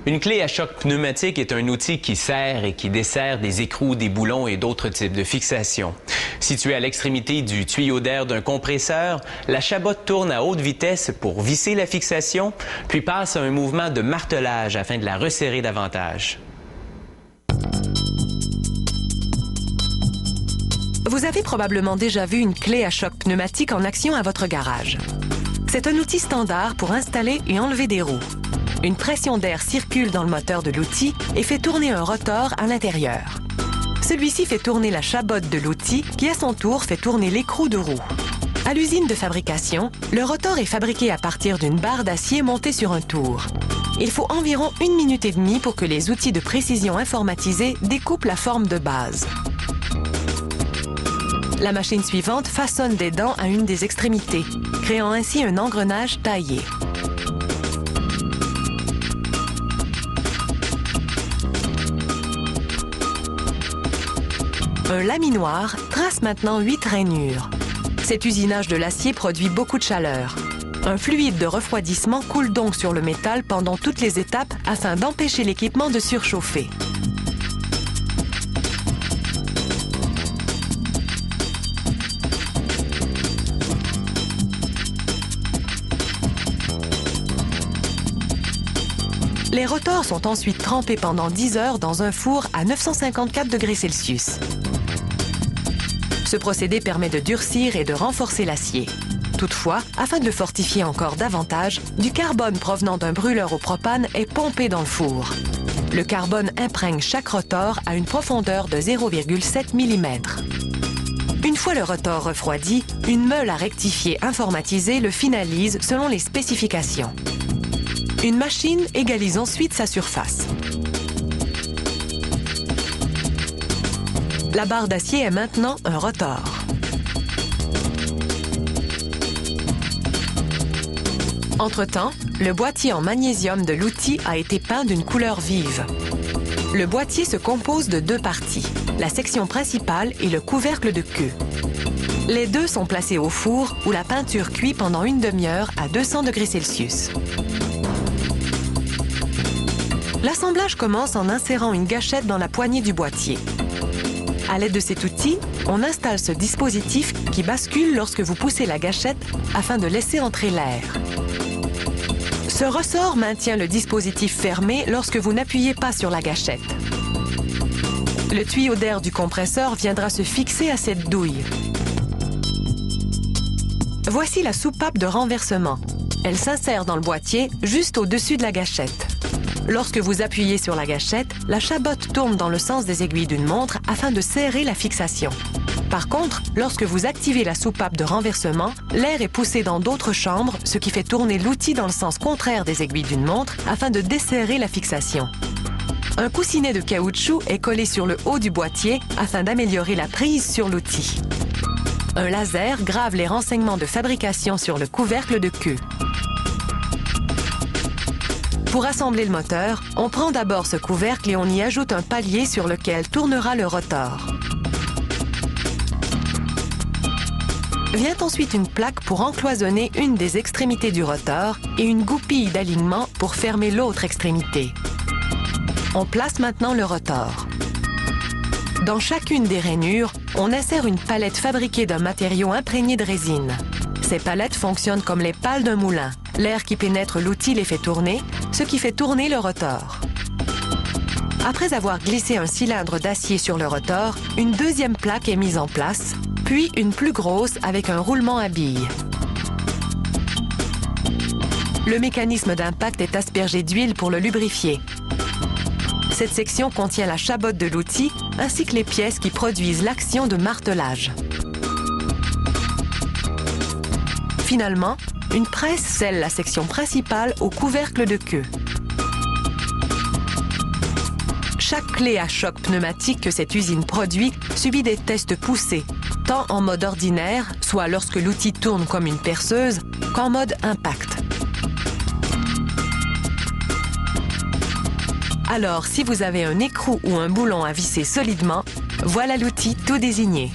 Une clé à choc pneumatique est un outil qui serre et qui desserre des écrous, des boulons et d'autres types de fixations. Située à l'extrémité du tuyau d'air d'un compresseur, la chabotte tourne à haute vitesse pour visser la fixation, puis passe à un mouvement de martelage afin de la resserrer davantage. Vous avez probablement déjà vu une clé à choc pneumatique en action à votre garage. C'est un outil standard pour installer et enlever des roues. Une pression d'air circule dans le moteur de l'outil et fait tourner un rotor à l'intérieur. Celui-ci fait tourner la chabotte de l'outil qui, à son tour, fait tourner l'écrou de roue. À l'usine de fabrication, le rotor est fabriqué à partir d'une barre d'acier montée sur un tour. Il faut environ 1 minute et demie pour que les outils de précision informatisés découpent la forme de base. La machine suivante façonne des dents à une des extrémités, créant ainsi un engrenage taillé. Un laminoir trace maintenant 8 rainures. Cet usinage de l'acier produit beaucoup de chaleur. Un fluide de refroidissement coule donc sur le métal pendant toutes les étapes afin d'empêcher l'équipement de surchauffer. Les rotors sont ensuite trempés pendant 10 heures dans un four à 954 degrés Celsius. Ce procédé permet de durcir et de renforcer l'acier. Toutefois, afin de le fortifier encore davantage, du carbone provenant d'un brûleur au propane est pompé dans le four. Le carbone imprègne chaque rotor à une profondeur de 0,7 mm. Une fois le rotor refroidi, une meule à rectifier informatisée le finalise selon les spécifications. Une machine égalise ensuite sa surface. La barre d'acier est maintenant un rotor. Entre-temps, le boîtier en magnésium de l'outil a été peint d'une couleur vive. Le boîtier se compose de 2 parties, la section principale et le couvercle de queue. Les deux sont placés au four où la peinture cuit pendant une demi-heure à 200 degrés Celsius. L'assemblage commence en insérant une gâchette dans la poignée du boîtier. À l'aide de cet outil, on installe ce dispositif qui bascule lorsque vous poussez la gâchette afin de laisser entrer l'air. Ce ressort maintient le dispositif fermé lorsque vous n'appuyez pas sur la gâchette. Le tuyau d'air du compresseur viendra se fixer à cette douille. Voici la soupape de renversement. Elle s'insère dans le boîtier juste au-dessus de la gâchette. Lorsque vous appuyez sur la gâchette, la chabotte tourne dans le sens des aiguilles d'une montre afin de serrer la fixation. Par contre, lorsque vous activez la soupape de renversement, l'air est poussé dans d'autres chambres, ce qui fait tourner l'outil dans le sens contraire des aiguilles d'une montre afin de desserrer la fixation. Un coussinet de caoutchouc est collé sur le haut du boîtier afin d'améliorer la prise sur l'outil. Un laser grave les renseignements de fabrication sur le couvercle de queue. Pour assembler le moteur, on prend d'abord ce couvercle et on y ajoute un palier sur lequel tournera le rotor. Vient ensuite une plaque pour encloisonner une des extrémités du rotor et une goupille d'alignement pour fermer l'autre extrémité. On place maintenant le rotor. Dans chacune des rainures, on insère une palette fabriquée d'un matériau imprégné de résine. Ces palettes fonctionnent comme les pales d'un moulin. L'air qui pénètre l'outil les fait tourner, ce qui fait tourner le rotor. Après avoir glissé un cylindre d'acier sur le rotor, une deuxième plaque est mise en place, puis une plus grosse avec un roulement à billes. Le mécanisme d'impact est aspergé d'huile pour le lubrifier. Cette section contient la chabotte de l'outil ainsi que les pièces qui produisent l'action de martelage. Finalement, une presse scelle la section principale au couvercle de queue. Chaque clé à choc pneumatique que cette usine produit subit des tests poussés, tant en mode ordinaire, soit lorsque l'outil tourne comme une perceuse, qu'en mode impact. Alors, si vous avez un écrou ou un boulon à visser solidement, voilà l'outil tout désigné.